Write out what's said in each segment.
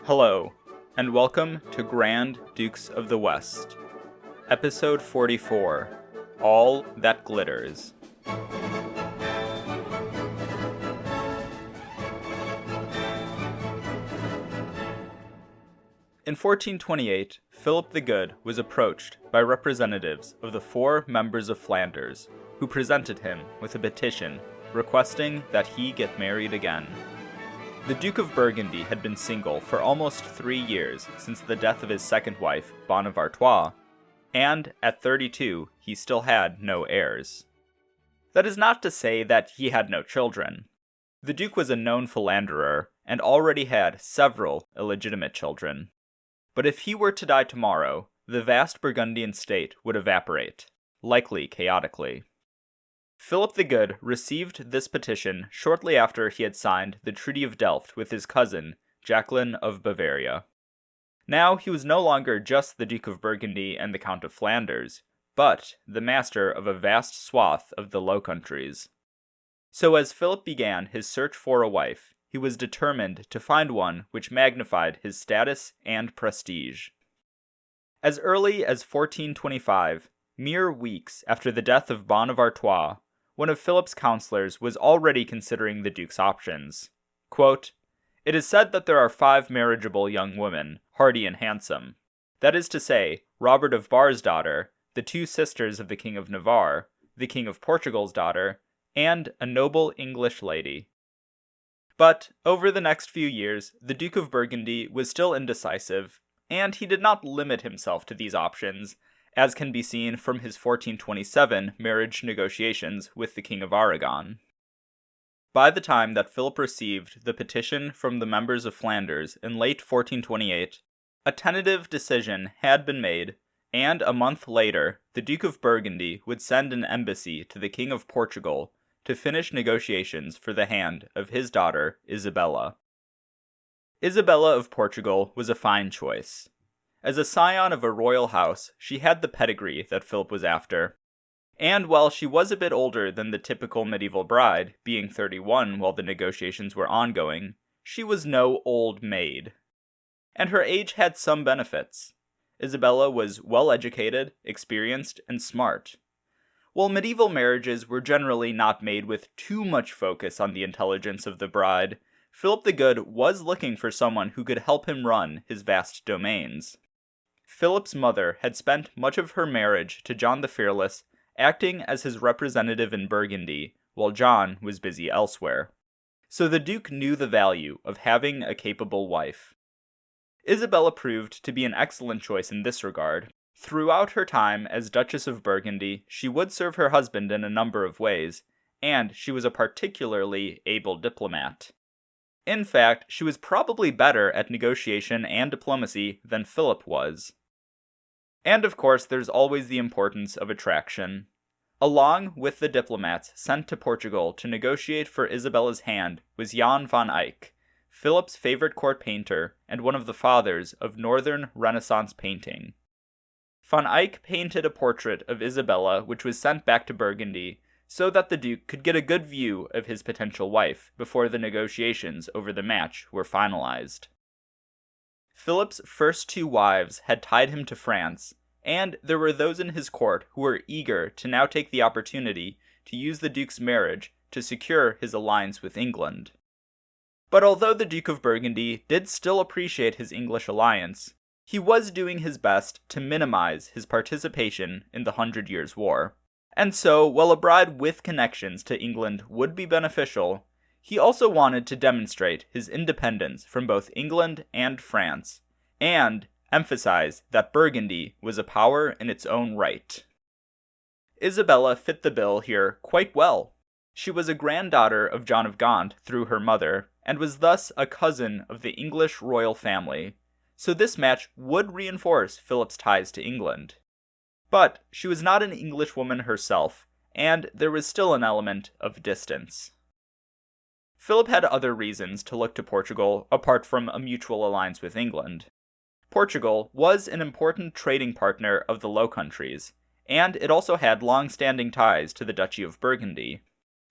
Hello, and welcome to Grand Dukes of the West, Episode 44, All That Glitters. In 1428, Philip the Good was approached by representatives of the 4 members of Flanders, who presented him with a petition requesting that he get married again. The Duke of Burgundy had been single for almost 3 years since the death of his second wife, Bonne of Artois, and at 32 he still had no heirs. That is not to say that he had no children. The Duke was a known philanderer and already had several illegitimate children. But if he were to die tomorrow, the vast Burgundian state would evaporate, likely chaotically. Philip the Good received this petition shortly after he had signed the Treaty of Delft with his cousin, Jacqueline of Bavaria. Now he was no longer just the Duke of Burgundy and the Count of Flanders, but the master of a vast swath of the Low Countries. So as Philip began his search for a wife, he was determined to find one which magnified his status and prestige. As early as 1425, mere weeks after the death of Bonne of Artois, one of Philip's counselors was already considering the Duke's options. Quote, "It is said that there are 5 marriageable young women, hardy and handsome. That is to say, Robert of Bar's daughter, the 2 sisters of the King of Navarre, the King of Portugal's daughter, and a noble English lady." But over the next few years, the Duke of Burgundy was still indecisive, and he did not limit himself to these options, as can be seen from his 1427 marriage negotiations with the King of Aragon. By the time that Philip received the petition from the members of Flanders in late 1428, a tentative decision had been made, and a month later, the Duke of Burgundy would send an embassy to the King of Portugal to finish negotiations for the hand of his daughter, Isabella. Isabella of Portugal was a fine choice. As a scion of a royal house, she had the pedigree that Philip was after. And while she was a bit older than the typical medieval bride, being 31 while the negotiations were ongoing, she was no old maid. And her age had some benefits. Isabella was well educated, experienced, and smart. While medieval marriages were generally not made with too much focus on the intelligence of the bride, Philip the Good was looking for someone who could help him run his vast domains. Philip's mother had spent much of her marriage to John the Fearless acting as his representative in Burgundy, while John was busy elsewhere. So the Duke knew the value of having a capable wife. Isabella proved to be an excellent choice in this regard. Throughout her time as Duchess of Burgundy, she would serve her husband in a number of ways, and she was a particularly able diplomat. In fact, she was probably better at negotiation and diplomacy than Philip was. And of course, there's always the importance of attraction. Along with the diplomats sent to Portugal to negotiate for Isabella's hand was Jan van Eyck, Philip's favorite court painter and one of the fathers of Northern Renaissance painting. Van Eyck painted a portrait of Isabella which was sent back to Burgundy so that the Duke could get a good view of his potential wife before the negotiations over the match were finalized. Philip's first 2 wives had tied him to France, and there were those in his court who were eager to now take the opportunity to use the Duke's marriage to secure his alliance with England. But although the Duke of Burgundy did still appreciate his English alliance, he was doing his best to minimize his participation in the 100 Years' War. And so, while a bride with connections to England would be beneficial, he also wanted to demonstrate his independence from both England and France, and emphasize that Burgundy was a power in its own right. Isabella fit the bill here quite well. She was a granddaughter of John of Gaunt through her mother, and was thus a cousin of the English royal family, so this match would reinforce Philip's ties to England. But she was not an Englishwoman herself, and there was still an element of distance. Philip had other reasons to look to Portugal apart from a mutual alliance with England. Portugal was an important trading partner of the Low Countries, and it also had long-standing ties to the Duchy of Burgundy.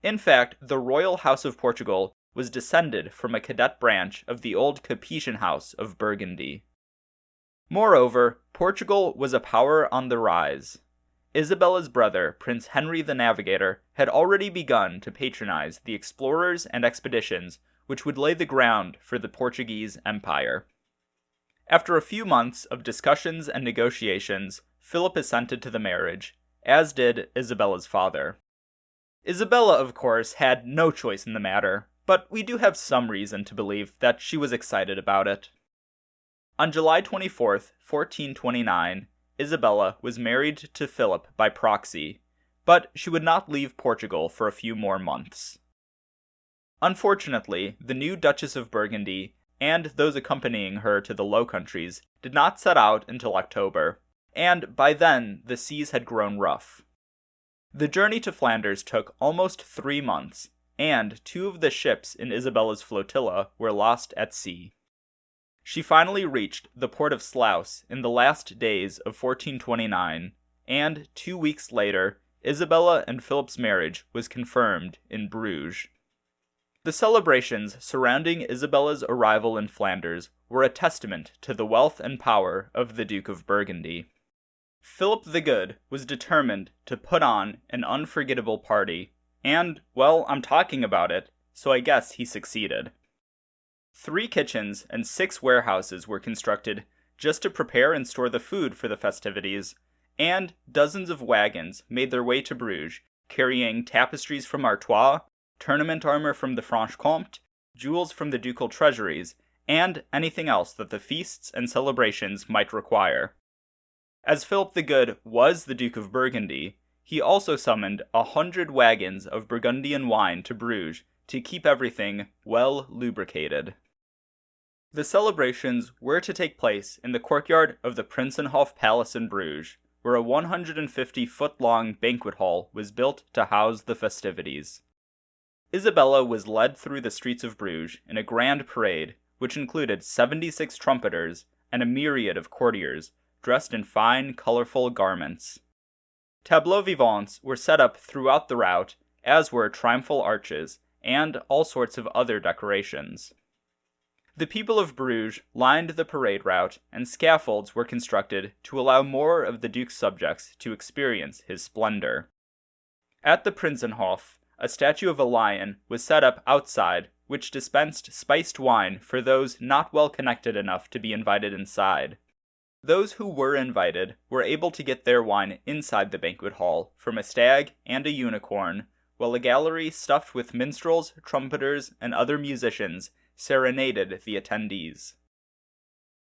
In fact, the royal House of Portugal was descended from a cadet branch of the old Capetian house of Burgundy. Moreover, Portugal was a power on the rise. Isabella's brother, Prince Henry the Navigator, had already begun to patronize the explorers and expeditions which would lay the ground for the Portuguese Empire. After a few months of discussions and negotiations, Philip assented to the marriage, as did Isabella's father. Isabella, of course, had no choice in the matter, but we do have some reason to believe that she was excited about it. On July 24th, 1429, Isabella was married to Philip by proxy, but she would not leave Portugal for a few more months. Unfortunately, the new Duchess of Burgundy and those accompanying her to the Low Countries did not set out until October, and by then the seas had grown rough. The journey to Flanders took almost 3 months, and 2 of the ships in Isabella's flotilla were lost at sea. She finally reached the port of Sluis in the last days of 1429, and 2 weeks later, Isabella and Philip's marriage was confirmed in Bruges. The celebrations surrounding Isabella's arrival in Flanders were a testament to the wealth and power of the Duke of Burgundy. Philip the Good was determined to put on an unforgettable party, and, well, I'm talking about it, so I guess he succeeded. 3 kitchens and 6 warehouses were constructed just to prepare and store the food for the festivities, and dozens of wagons made their way to Bruges, carrying tapestries from Artois, tournament armor from the Franche-Comté, jewels from the ducal treasuries, and anything else that the feasts and celebrations might require. As Philip the Good was the Duke of Burgundy, he also summoned 100 wagons of Burgundian wine to Bruges to keep everything well lubricated. The celebrations were to take place in the courtyard of the Prinsenhof Palace in Bruges, where a 150-foot-long banquet hall was built to house the festivities. Isabella was led through the streets of Bruges in a grand parade, which included 76 trumpeters and a myriad of courtiers, dressed in fine, colorful garments. Tableaux vivants were set up throughout the route, as were triumphal arches, and all sorts of other decorations. The people of Bruges lined the parade route, and scaffolds were constructed to allow more of the Duke's subjects to experience his splendor. At the Prinsenhof, a statue of a lion was set up outside, which dispensed spiced wine for those not well connected enough to be invited inside. Those who were invited were able to get their wine inside the banquet hall from a stag and a unicorn, while a gallery stuffed with minstrels, trumpeters, and other musicians serenaded the attendees.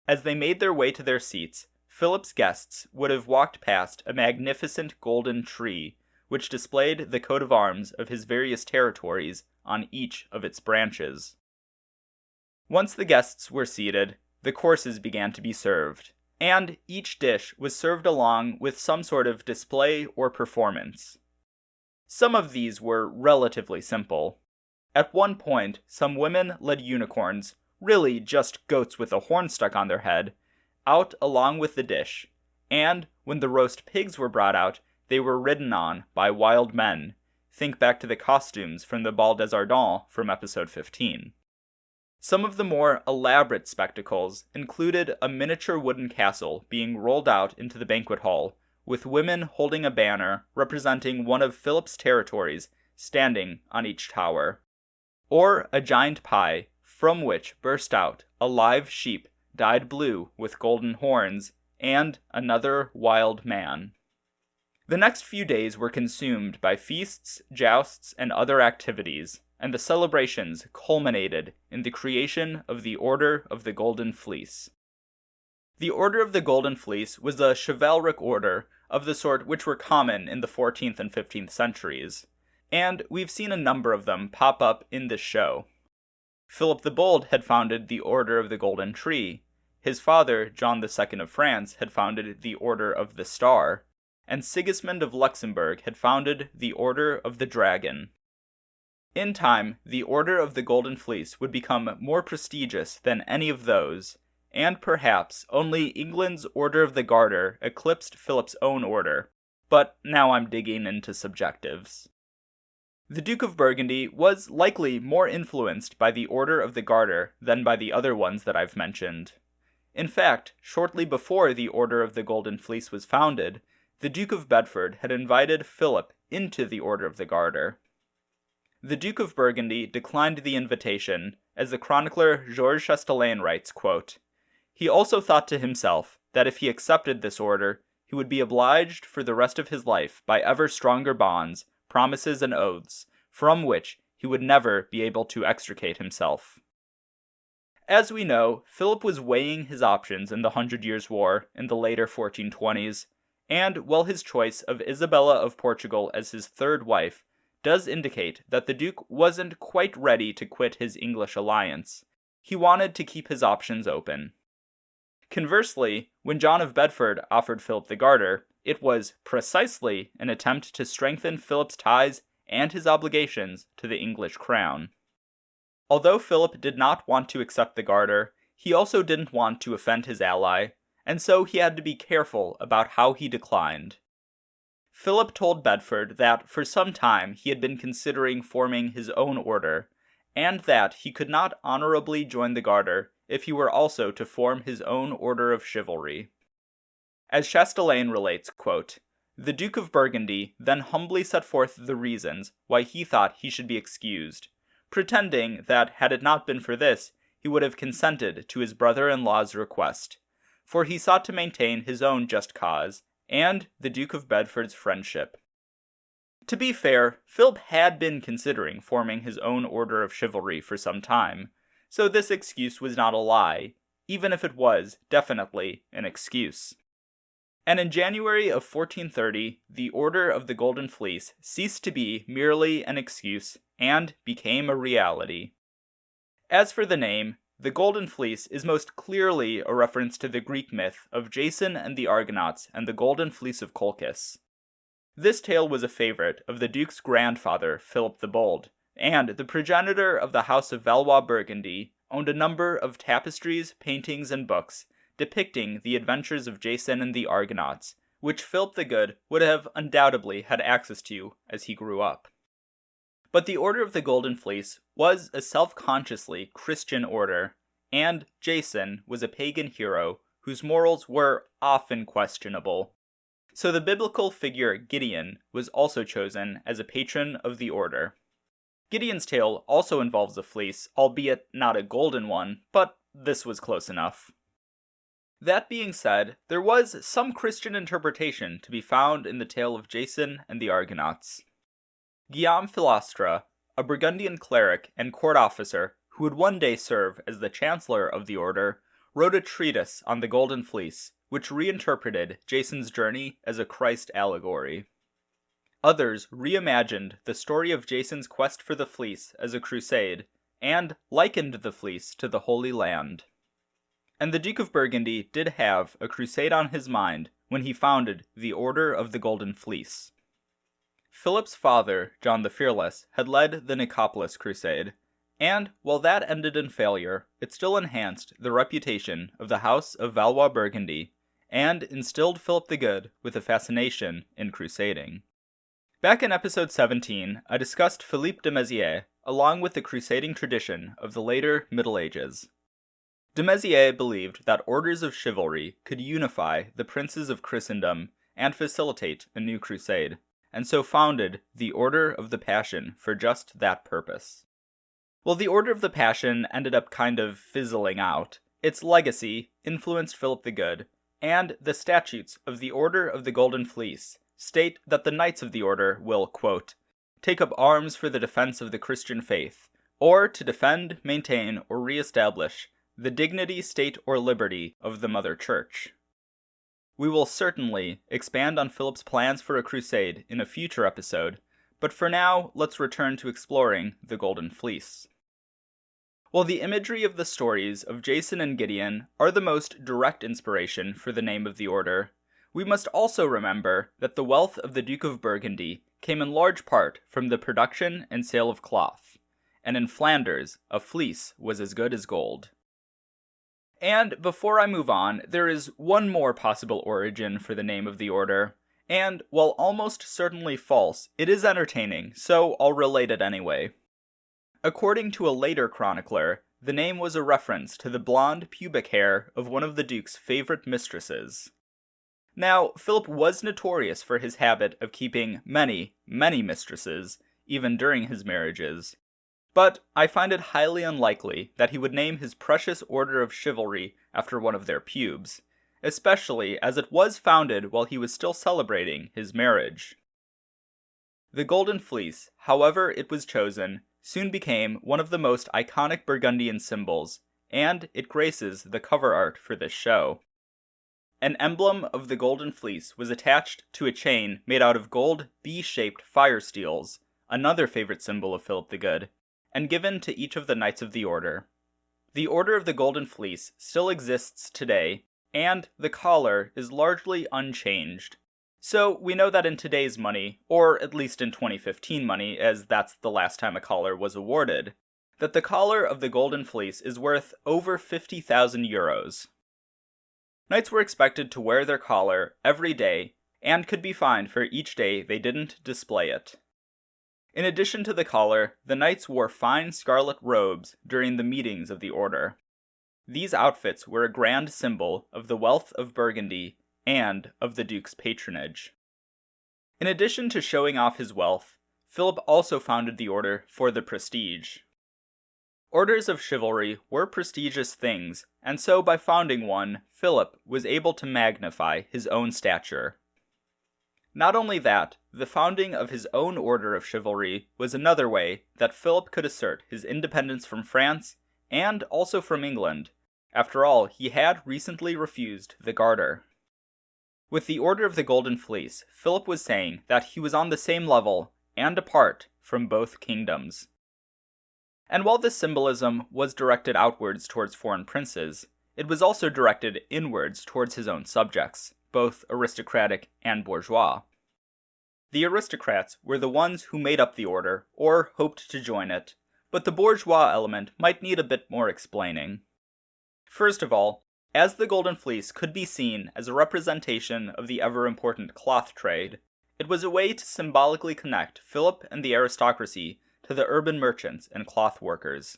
As they made their way to their seats, Philip's guests would have walked past a magnificent golden tree, which displayed the coat of arms of his various territories on each of its branches. Once the guests were seated, the courses began to be served, and each dish was served along with some sort of display or performance. Some of these were relatively simple. At one point, some women led unicorns, really just goats with a horn stuck on their head, out along with the dish, and when the roast pigs were brought out, they were ridden on by wild men. Think back to the costumes from the Bal des Ardents from episode 15. Some of the more elaborate spectacles included a miniature wooden castle being rolled out into the banquet hall, with women holding a banner representing one of Philip's territories standing on each tower, or a giant pie from which burst out a live sheep dyed blue with golden horns, and another wild man. The next few days were consumed by feasts, jousts, and other activities, and the celebrations culminated in the creation of the Order of the Golden Fleece. The Order of the Golden Fleece was a chivalric order of the sort which were common in the 14th and 15th centuries, and we've seen a number of them pop up in this show. Philip the Bold had founded the Order of the Golden Tree, his father, John II of France, had founded the Order of the Star, and Sigismund of Luxembourg had founded the Order of the Dragon. In time, the Order of the Golden Fleece would become more prestigious than any of those, and perhaps only England's Order of the Garter eclipsed Philip's own order, but now I'm digging into subjectives. The Duke of Burgundy was likely more influenced by the Order of the Garter than by the other ones that I've mentioned. In fact, shortly before the Order of the Golden Fleece was founded, the Duke of Bedford had invited Philip into the Order of the Garter. The Duke of Burgundy declined the invitation, as the chronicler Georges Chastelain writes, quote, "He also thought to himself that if he accepted this order, he would be obliged for the rest of his life by ever stronger bonds, promises, and oaths, from which he would never be able to extricate himself." As we know, Philip was weighing his options in the 100 Years' War in the later 1420s, and while his choice of Isabella of Portugal as his third wife does indicate that the Duke wasn't quite ready to quit his English alliance, he wanted to keep his options open. Conversely, when John of Bedford offered Philip the Garter, it was precisely an attempt to strengthen Philip's ties and his obligations to the English crown. Although Philip did not want to accept the Garter, he also didn't want to offend his ally, and so he had to be careful about how he declined. Philip told Bedford that for some time he had been considering forming his own order, and that he could not honorably join the Garter if he were also to form his own order of chivalry. As Chastelain relates, quote, "The Duke of Burgundy then humbly set forth the reasons why he thought he should be excused, pretending that had it not been for this, he would have consented to his brother-in-law's request, for he sought to maintain his own just cause, and the Duke of Bedford's friendship." To be fair, Philip had been considering forming his own order of chivalry for some time, so this excuse was not a lie, even if it was definitely an excuse. And in January of 1430, the Order of the Golden Fleece ceased to be merely an excuse and became a reality. As for the name, the Golden Fleece is most clearly a reference to the Greek myth of Jason and the Argonauts and the Golden Fleece of Colchis. This tale was a favorite of the Duke's grandfather, Philip the Bold, and the progenitor of the House of Valois-Burgundy owned a number of tapestries, paintings, and books depicting the adventures of Jason and the Argonauts, which Philip the Good would have undoubtedly had access to as he grew up. But the Order of the Golden Fleece was a self-consciously Christian order, and Jason was a pagan hero whose morals were often questionable. So the biblical figure Gideon was also chosen as a patron of the order. Gideon's tale also involves a fleece, albeit not a golden one, but this was close enough. That being said, there was some Christian interpretation to be found in the tale of Jason and the Argonauts. Guillaume Philastre, a Burgundian cleric and court officer who would one day serve as the chancellor of the order, wrote a treatise on the Golden Fleece, which reinterpreted Jason's journey as a Christ allegory. Others reimagined the story of Jason's quest for the fleece as a crusade, and likened the fleece to the Holy Land. And the Duke of Burgundy did have a crusade on his mind when he founded the Order of the Golden Fleece. Philip's father, John the Fearless, had led the Nicopolis Crusade, and while that ended in failure, it still enhanced the reputation of the House of Valois-Burgundy, and instilled Philip the Good with a fascination in crusading. Back in episode 17, I discussed Philippe de Mézières, along with the crusading tradition of the later Middle Ages. De Mézières believed that orders of chivalry could unify the princes of Christendom and facilitate a new crusade, and so founded the Order of the Passion for just that purpose. While the Order of the Passion ended up kind of fizzling out, its legacy influenced Philip the Good, and the statutes of the Order of the Golden Fleece state that the knights of the order will, quote, take up arms for the defense of the Christian faith, or to defend, maintain, or re-establish the dignity, state, or liberty of the Mother Church. We will certainly expand on Philip's plans for a crusade in a future episode, but for now, let's return to exploring the Golden Fleece. While the imagery of the stories of Jason and Gideon are the most direct inspiration for the name of the order, we must also remember that the wealth of the Duke of Burgundy came in large part from the production and sale of cloth, and in Flanders, a fleece was as good as gold. And before I move on, there is one more possible origin for the name of the order, And, while almost certainly false, it is entertaining, so I'll relate it anyway. According to a later chronicler, the name was a reference to the blonde pubic hair of one of the Duke's favorite mistresses. Now, Philip was notorious for his habit of keeping many, many mistresses, even during his marriages. But I find it highly unlikely that he would name his precious order of chivalry after one of their pubes, especially as it was founded while he was still celebrating his marriage. The Golden Fleece, however it was chosen, soon became one of the most iconic Burgundian symbols, and it graces the cover art for this show. An emblem of the Golden Fleece was attached to a chain made out of gold B-shaped fire steels, another favorite symbol of Philip the Good, and given to each of the Knights of the Order. The Order of the Golden Fleece still exists today, and the collar is largely unchanged. So we know that in today's money, or at least in 2015 money, as that's the last time a collar was awarded, that the collar of the Golden Fleece is worth over 50,000 euros. Knights were expected to wear their collar every day, and could be fined for each day they didn't display it. In addition to the collar, the knights wore fine scarlet robes during the meetings of the order. These outfits were a grand symbol of the wealth of Burgundy and of the Duke's patronage. In addition to showing off his wealth, Philip also founded the order for the prestige. Orders of chivalry were prestigious things, and so by founding one, Philip was able to magnify his own stature. Not only that, the founding of his own order of chivalry was another way that Philip could assert his independence from France and also from England. After all, he had recently refused the Garter. With the Order of the Golden Fleece, Philip was saying that he was on the same level and apart from both kingdoms. And while this symbolism was directed outwards towards foreign princes, it was also directed inwards towards his own subjects, both aristocratic and bourgeois. The aristocrats were the ones who made up the order, or hoped to join it, but the bourgeois element might need a bit more explaining. First of all, as the Golden Fleece could be seen as a representation of the ever-important cloth trade, it was a way to symbolically connect Philip and the aristocracy to the urban merchants and cloth workers.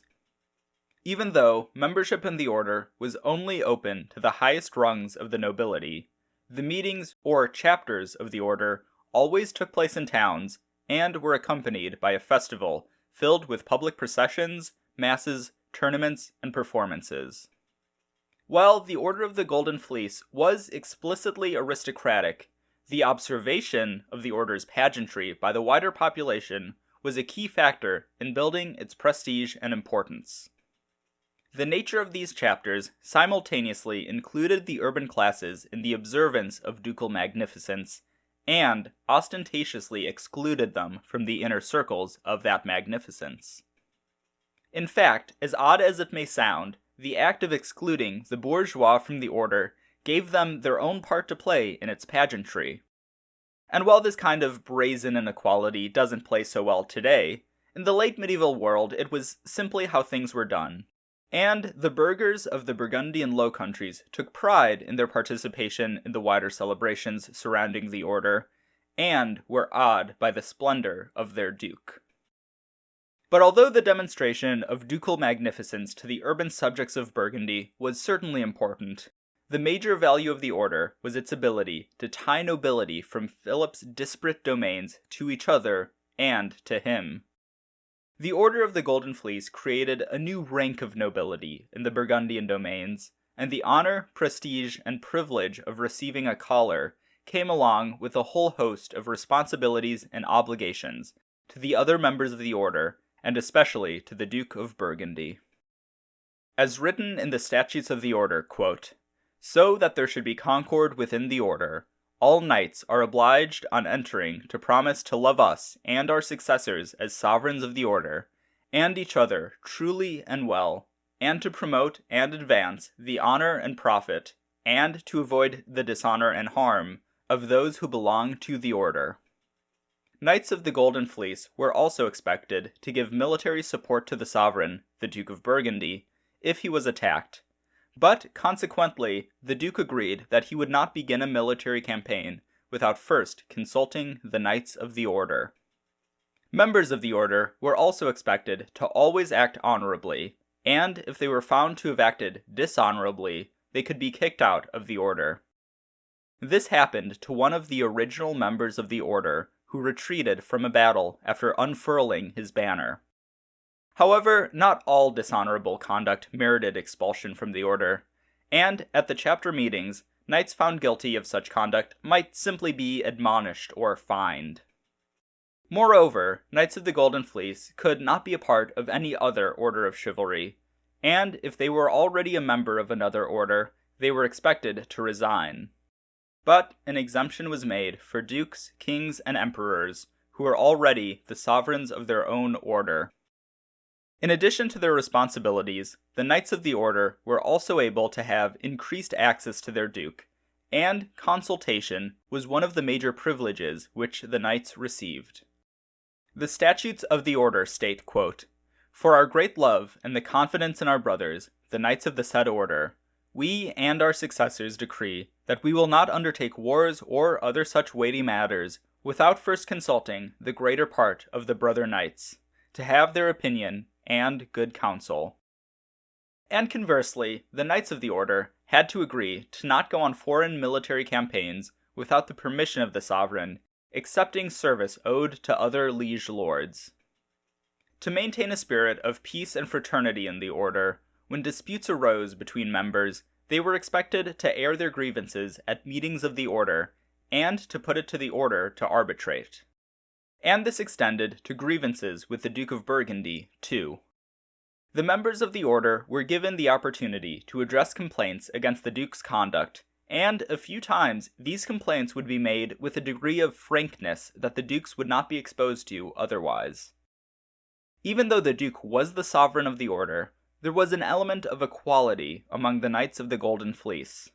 Even though membership in the order was only open to the highest rungs of the nobility, the meetings or chapters of the order always took place in towns and were accompanied by a festival filled with public processions, masses, tournaments, and performances. While the Order of the Golden Fleece was explicitly aristocratic, the observation of the order's pageantry by the wider population was a key factor in building its prestige and importance. The nature of these chapters simultaneously included the urban classes in the observance of ducal magnificence, and ostentatiously excluded them from the inner circles of that magnificence. In fact, as odd as it may sound, the act of excluding the bourgeois from the order gave them their own part to play in its pageantry. And while this kind of brazen inequality doesn't play so well today, in the late medieval world it was simply how things were done. And the burghers of the Burgundian Low Countries took pride in their participation in the wider celebrations surrounding the order, and were awed by the splendor of their duke. But although the demonstration of ducal magnificence to the urban subjects of Burgundy was certainly important, the major value of the order was its ability to tie nobility from Philip's disparate domains to each other and to him. The Order of the Golden Fleece created a new rank of nobility in the Burgundian domains, and the honor, prestige, and privilege of receiving a collar came along with a whole host of responsibilities and obligations to the other members of the order, and especially to the Duke of Burgundy. As written in the statutes of the order, quote, "So that there should be concord within the order, all knights are obliged on entering to promise to love us and our successors as sovereigns of the order, and each other truly and well, and to promote and advance the honor and profit, and to avoid the dishonor and harm of those who belong to the order." Knights of the Golden Fleece were also expected to give military support to the sovereign, the Duke of Burgundy, if he was attacked. But, consequently, the Duke agreed that he would not begin a military campaign without first consulting the Knights of the Order. Members of the Order were also expected to always act honorably, and if they were found to have acted dishonorably, they could be kicked out of the Order. This happened to one of the original members of the Order, who retreated from a battle after unfurling his banner. However, not all dishonorable conduct merited expulsion from the Order, and at the chapter meetings, knights found guilty of such conduct might simply be admonished or fined. Moreover, Knights of the Golden Fleece could not be a part of any other order of chivalry, and if they were already a member of another order, they were expected to resign. But an exemption was made for dukes, kings, and emperors, who were already the sovereigns of their own order. In addition to their responsibilities, the Knights of the Order were also able to have increased access to their duke, and consultation was one of the major privileges which the knights received. The statutes of the Order state, quote, "For our great love and the confidence in our brothers, the Knights of the said Order, we and our successors decree that we will not undertake wars or other such weighty matters without first consulting the greater part of the brother knights, to have their opinion and good counsel." And conversely, the Knights of the Order had to agree to not go on foreign military campaigns without the permission of the sovereign, accepting service owed to other liege lords. To maintain a spirit of peace and fraternity in the Order, when disputes arose between members, they were expected to air their grievances at meetings of the Order, and to put it to the Order to arbitrate. And this extended to grievances with the Duke of Burgundy, too. The members of the Order were given the opportunity to address complaints against the Duke's conduct, and a few times these complaints would be made with a degree of frankness that the Dukes would not be exposed to otherwise. Even though the Duke was the sovereign of the Order, there was an element of equality among the Knights of the Golden Fleece.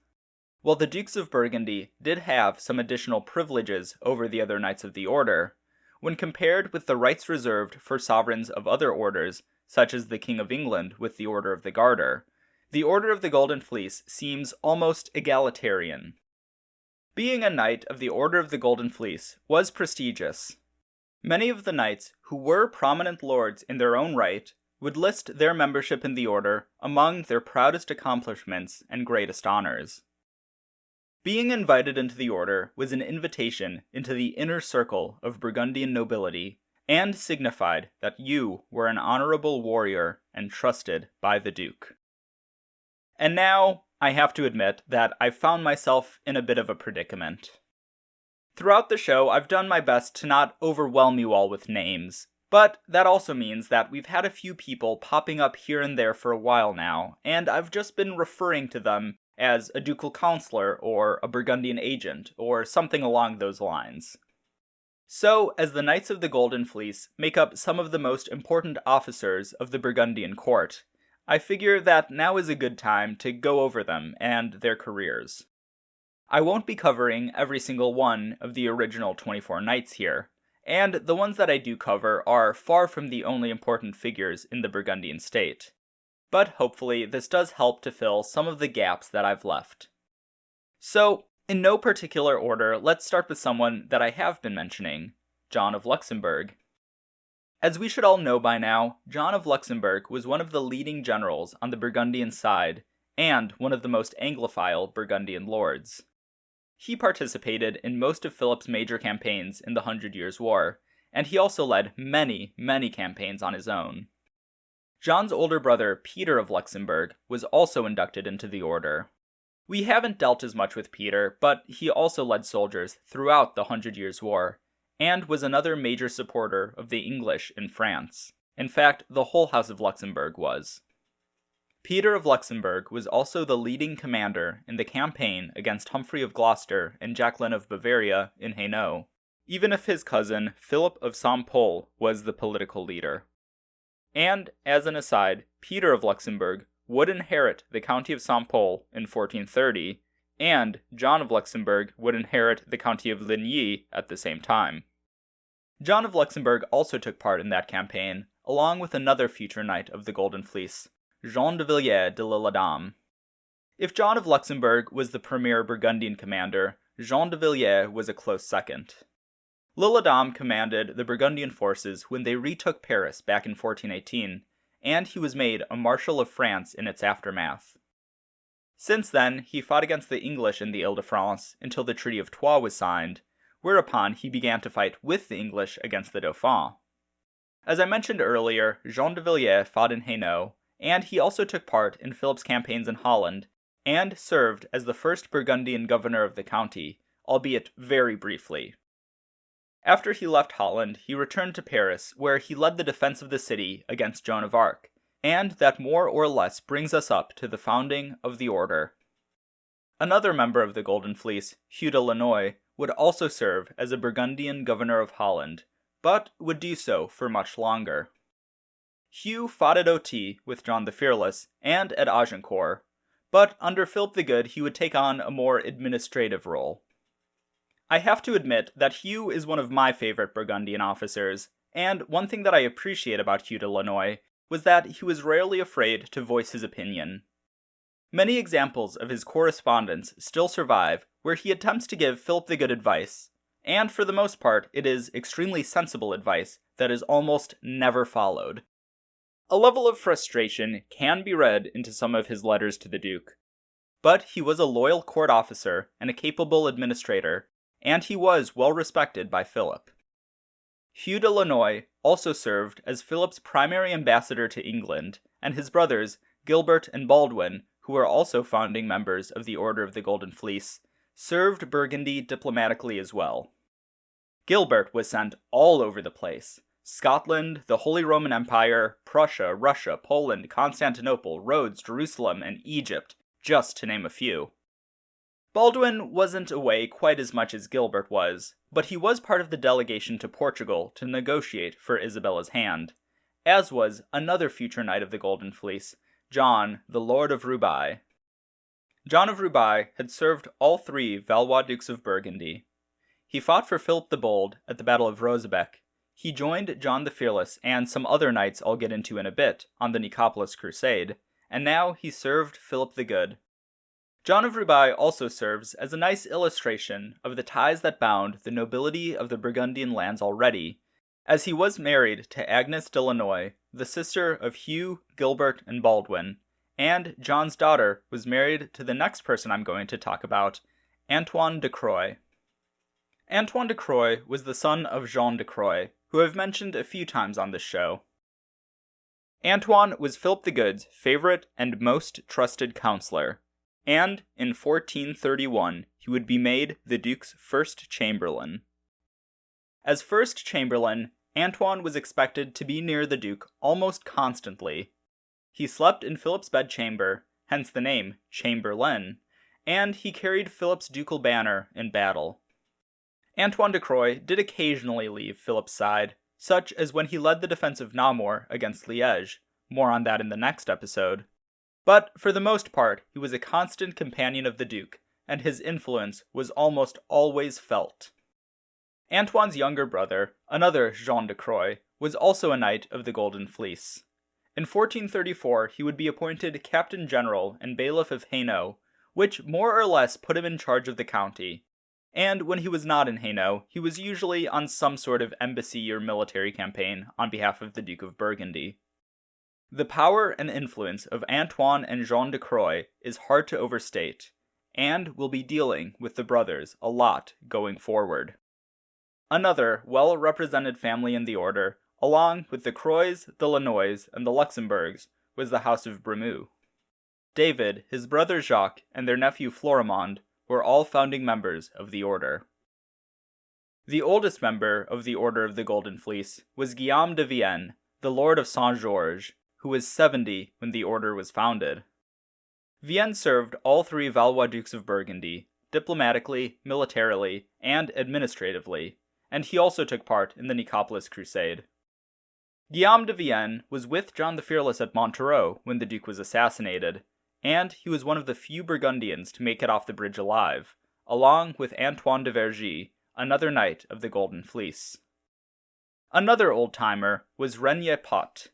While the Dukes of Burgundy did have some additional privileges over the other Knights of the Order, when compared with the rights reserved for sovereigns of other orders, such as the King of England with the Order of the Garter, the Order of the Golden Fleece seems almost egalitarian. Being a Knight of the Order of the Golden Fleece was prestigious. Many of the knights who were prominent lords in their own right would list their membership in the Order among their proudest accomplishments and greatest honors. Being invited into the Order was an invitation into the inner circle of Burgundian nobility, and signified that you were an honorable warrior and trusted by the Duke. And now, I have to admit that I've found myself in a bit of a predicament. Throughout the show, I've done my best to not overwhelm you all with names, but that also means that we've had a few people popping up here and there for a while now, and I've just been referring to them as a ducal counselor or a Burgundian agent, or something along those lines. So, as the Knights of the Golden Fleece make up some of the most important officers of the Burgundian court, I figure that now is a good time to go over them and their careers. I won't be covering every single one of the original 24 knights here, and the ones that I do cover are far from the only important figures in the Burgundian state. But hopefully this does help to fill some of the gaps that I've left. So, in no particular order, let's start with someone that I have been mentioning, John of Luxembourg. As we should all know by now, John of Luxembourg was one of the leading generals on the Burgundian side, and one of the most Anglophile Burgundian lords. He participated in most of Philip's major campaigns in the 100 Years' War, and he also led many campaigns on his own. John's older brother, Peter of Luxembourg, was also inducted into the order. We haven't dealt as much with Peter, but he also led soldiers throughout the 100 Years' War, and was another major supporter of the English in France. In fact, the whole House of Luxembourg was. Peter of Luxembourg was also the leading commander in the campaign against Humphrey of Gloucester and Jacqueline of Bavaria in Hainaut, even if his cousin, Philip of St-Pol, was the political leader. And, as an aside, Peter of Luxembourg would inherit the county of St-Pol in 1430, and John of Luxembourg would inherit the county of Ligny at the same time. John of Luxembourg also took part in that campaign, along with another future knight of the Golden Fleece, Jean de Villiers de l'Isle-Adam. If John of Luxembourg was the premier Burgundian commander, Jean de Villiers was a close second. L'Isle-Adam commanded the Burgundian forces when they retook Paris back in 1418, and he was made a Marshal of France in its aftermath. Since then, he fought against the English in the Ile-de-France until the Treaty of Troyes was signed, whereupon he began to fight with the English against the Dauphin. As I mentioned earlier, Jean de Villiers fought in Hainaut, and he also took part in Philip's campaigns in Holland, and served as the first Burgundian governor of the county, albeit very briefly. After he left Holland, he returned to Paris, where he led the defense of the city against Joan of Arc, and that more or less brings us up to the founding of the order. Another member of the Golden Fleece, Hugh de Lannoy, would also serve as a Burgundian governor of Holland, but would do so for much longer. Hugh fought at Auty with John the Fearless and at Agincourt, but under Philip the Good he would take on a more administrative role. I have to admit that Hugh is one of my favorite Burgundian officers, and one thing that I appreciate about Hugh de Lannoy was that he was rarely afraid to voice his opinion. Many examples of his correspondence still survive where he attempts to give Philip the Good advice, and for the most part it is extremely sensible advice that is almost never followed. A level of frustration can be read into some of his letters to the Duke, but he was a loyal court officer and a capable administrator, and he was well respected by Philip. Hugh de Lannoy also served as Philip's primary ambassador to England, and his brothers, Gilbert and Baldwin, who were also founding members of the Order of the Golden Fleece, served Burgundy diplomatically as well. Gilbert was sent all over the place: Scotland, the Holy Roman Empire, Prussia, Russia, Poland, Constantinople, Rhodes, Jerusalem, and Egypt, just to name a few. Baldwin wasn't away quite as much as Gilbert was, but he was part of the delegation to Portugal to negotiate for Isabella's hand, as was another future knight of the Golden Fleece, John, the Lord of Roubaix. John of Roubaix had served all three Valois Dukes of Burgundy. He fought for Philip the Bold at the Battle of Rosebeck. He joined John the Fearless and some other knights I'll get into in a bit on the Nicopolis Crusade, and now he served Philip the Good. John of Roubaix also serves as a nice illustration of the ties that bound the nobility of the Burgundian lands already, as he was married to Agnes de Lannoy, the sister of Hugh, Gilbert, and Baldwin, and John's daughter was married to the next person I'm going to talk about, Antoine de Croy. Antoine de Croy was the son of Jean de Croy, who I've mentioned a few times on this show. Antoine was Philip the Good's favorite and most trusted counselor, and in 1431 he would be made the Duke's first chamberlain. As first chamberlain, Antoine was expected to be near the Duke almost constantly. He slept in Philip's bedchamber, hence the name Chamberlain, and he carried Philip's ducal banner in battle. Antoine de Croy did occasionally leave Philip's side, such as when he led the defense of Namur against Liège, more on that in the next episode. But for the most part, he was a constant companion of the Duke, and his influence was almost always felt. Antoine's younger brother, another Jean de Croy, was also a knight of the Golden Fleece. In 1434, he would be appointed Captain General and Bailiff of Hainaut, which more or less put him in charge of the county. And when he was not in Hainaut, he was usually on some sort of embassy or military campaign on behalf of the Duke of Burgundy. The power and influence of Antoine and Jean de Croy is hard to overstate, and we'll be dealing with the brothers a lot going forward. Another well-represented family in the order, along with the Croys, the Lannoys, and the Luxembourgs, was the House of Bremeux. David, his brother Jacques, and their nephew Florimond were all founding members of the order. The oldest member of the Order of the Golden Fleece was Guillaume de Vienne, the Lord of Saint-Georges, who was 70 when the order was founded. Vienne served all three Valois Dukes of Burgundy, diplomatically, militarily, and administratively, and he also took part in the Nicopolis Crusade. Guillaume de Vienne was with John the Fearless at Montereau when the Duke was assassinated, and he was one of the few Burgundians to make it off the bridge alive, along with Antoine de Vergy, another knight of the Golden Fleece. Another old-timer was Regnier Pot.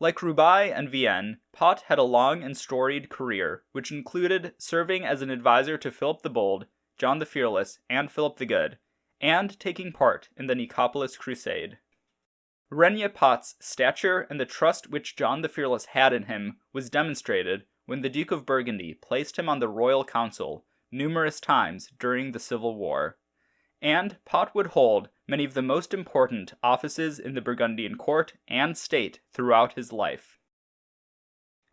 Like Roubaix and Vienne, Pot had a long and storied career, which included serving as an advisor to Philip the Bold, John the Fearless and Philip the Good, and taking part in the Nicopolis Crusade. Regnier Pot's stature and the trust which John the Fearless had in him was demonstrated when the Duke of Burgundy placed him on the royal council numerous times during the Civil War, and Pot would hold many of the most important offices in the Burgundian court and state throughout his life.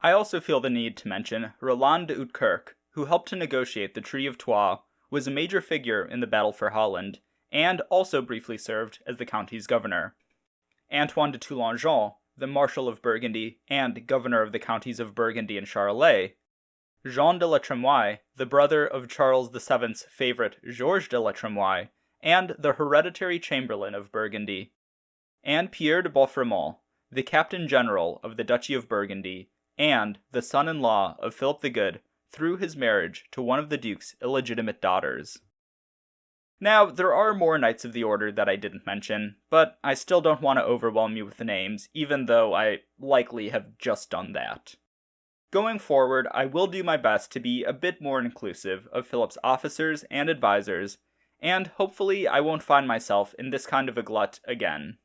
I also feel the need to mention Roland de Houtkirk, who helped to negotiate the Treaty of Troyes, was a major figure in the battle for Holland, and also briefly served as the county's governor. Antoine de Toulangeon, the Marshal of Burgundy and governor of the counties of Burgundy and Charolais, Jean de la Tremoille, the brother of Charles VII's favorite Georges de la Tremoille, and the hereditary chamberlain of Burgundy, and Pierre de Boffremont, the captain general of the Duchy of Burgundy, and the son-in-law of Philip the Good through his marriage to one of the Duke's illegitimate daughters. Now, there are more Knights of the Order that I didn't mention, but I still don't want to overwhelm you with the names, even though I likely have just done that. Going forward, I will do my best to be a bit more inclusive of Philip's officers and advisors, and hopefully I won't find myself in this kind of a glut again.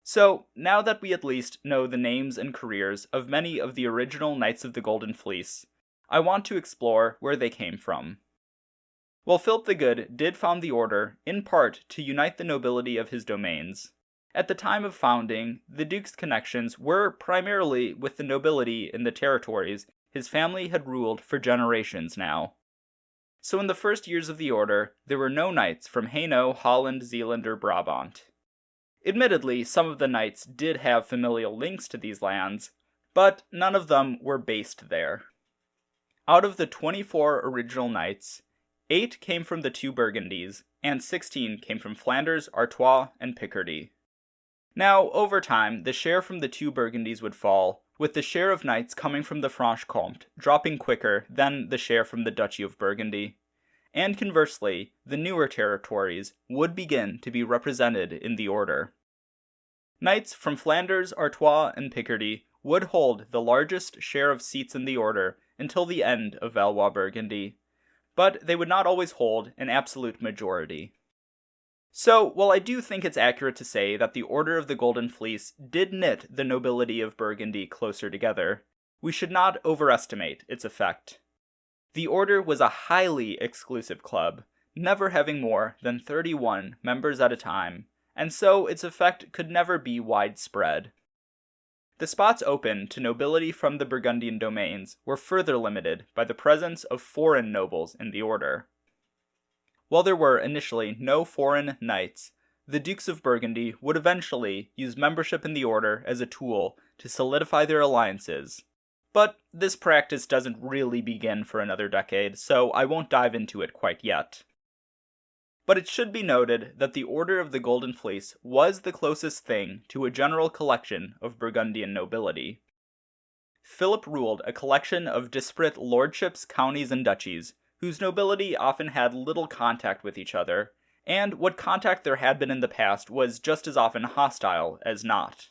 So, now that we at least know the names and careers of many of the original Knights of the Golden Fleece, I want to explore where they came from. Well, Philip the Good did found the order, in part, to unite the nobility of his domains. At the time of founding, the Duke's connections were primarily with the nobility in the territories his family had ruled for generations now. So in the first years of the order, there were no knights from Hainaut, Holland, Zeeland, or Brabant. Admittedly, some of the knights did have familial links to these lands, but none of them were based there. Out of the 24 original knights, 8 came from the 2 Burgundies, and 16 came from Flanders, Artois, and Picardy. Now, over time, the share from the 2 Burgundies would fall, with the share of knights coming from the Franche-Comté dropping quicker than the share from the Duchy of Burgundy. And conversely, the newer territories would begin to be represented in the order. Knights from Flanders, Artois, and Picardy would hold the largest share of seats in the order until the end of Valois-Burgundy, but they would not always hold an absolute majority. So, while I do think it's accurate to say that the Order of the Golden Fleece did knit the nobility of Burgundy closer together, we should not overestimate its effect. The Order was a highly exclusive club, never having more than 31 members at a time, and so its effect could never be widespread. The spots open to nobility from the Burgundian domains were further limited by the presence of foreign nobles in the order. While there were initially no foreign knights, the Dukes of Burgundy would eventually use membership in the order as a tool to solidify their alliances. But this practice doesn't really begin for another decade, so I won't dive into it quite yet. But it should be noted that the Order of the Golden Fleece was the closest thing to a general collection of Burgundian nobility. Philip ruled a collection of disparate lordships, counties, and duchies, whose nobility often had little contact with each other, and what contact there had been in the past was just as often hostile as not.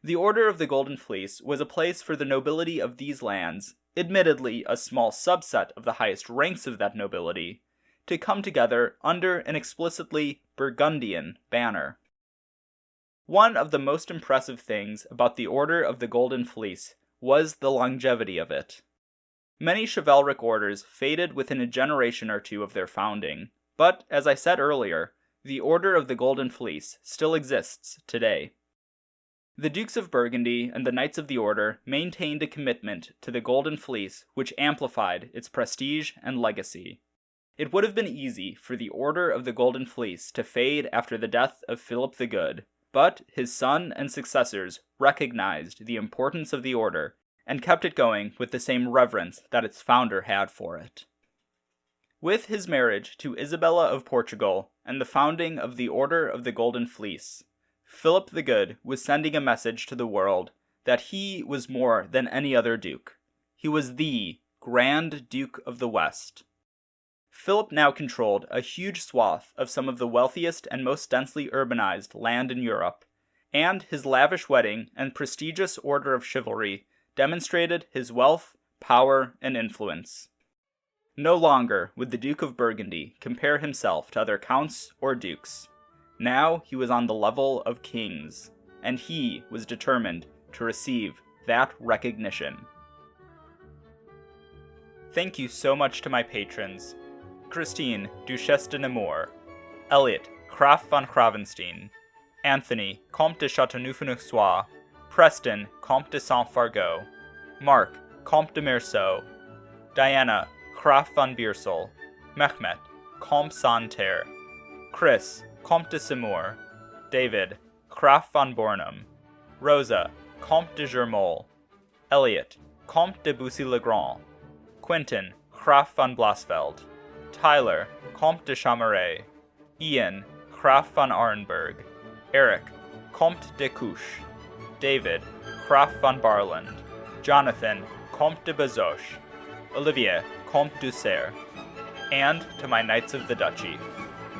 The Order of the Golden Fleece was a place for the nobility of these lands, admittedly a small subset of the highest ranks of that nobility, to come together under an explicitly Burgundian banner. One of the most impressive things about the Order of the Golden Fleece was the longevity of it. Many chivalric orders faded within a generation or two of their founding, but, as I said earlier, the Order of the Golden Fleece still exists today. The Dukes of Burgundy and the Knights of the Order maintained a commitment to the Golden Fleece which amplified its prestige and legacy. It would have been easy for the Order of the Golden Fleece to fade after the death of Philip the Good, but his son and successors recognized the importance of the order and kept it going with the same reverence that its founder had for it. With his marriage to Isabella of Portugal and the founding of the Order of the Golden Fleece, Philip the Good was sending a message to the world that he was more than any other duke. He was the Grand Duke of the West. Philip now controlled a huge swath of some of the wealthiest and most densely urbanized land in Europe, and his lavish wedding and prestigious order of chivalry demonstrated his wealth, power, and influence. No longer would the Duke of Burgundy compare himself to other counts or dukes. Now he was on the level of kings, and he was determined to receive that recognition. Thank you so much to my patrons: Christine, Duchesse de Nemours, Elliot, Graf von Kravenstein, Anthony, Comte de Chateauneuf-en-Auxois, Preston, Comte de Saint-Fargeau, Mark, Comte de Merceau, Diana, Graf von Beersel, Mehmet, Comte Santerre, Chris, Comte de Seymour, David, Graf von Bornum, Rosa, Comte de Germol, Elliot, Comte de Bussy-le-Grand, Quentin, Graf von Blasfeld, Tyler, Comte de Chamaret, Ian, Graf von Arenberg, Eric, Comte de Couche, David, Graf von Barland, Jonathan, Comte de Bazoches, Olivier, Comte d'Ussert, and to my Knights of the Duchy.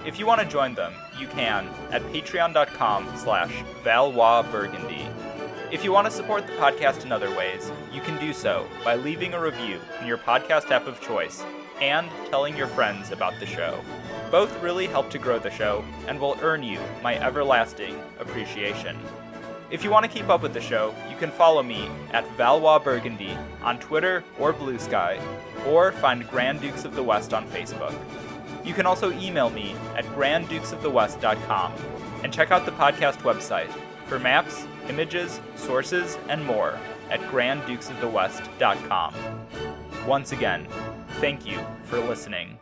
If you want to join them, you can at patreon.com/ValoisBurgundy. If you want to support the podcast in other ways, you can do so by leaving a review in your podcast app of choice and telling your friends about the show. Both really help to grow the show and will earn you my everlasting appreciation. If you want to keep up with the show, you can follow me at Valois Burgundy on Twitter or Blue Sky, or find Grand Dukes of the West on Facebook. You can also email me at granddukesofthewest.com and check out the podcast website for maps, images, sources, and more at granddukesofthewest.com. Once again, thank you for listening.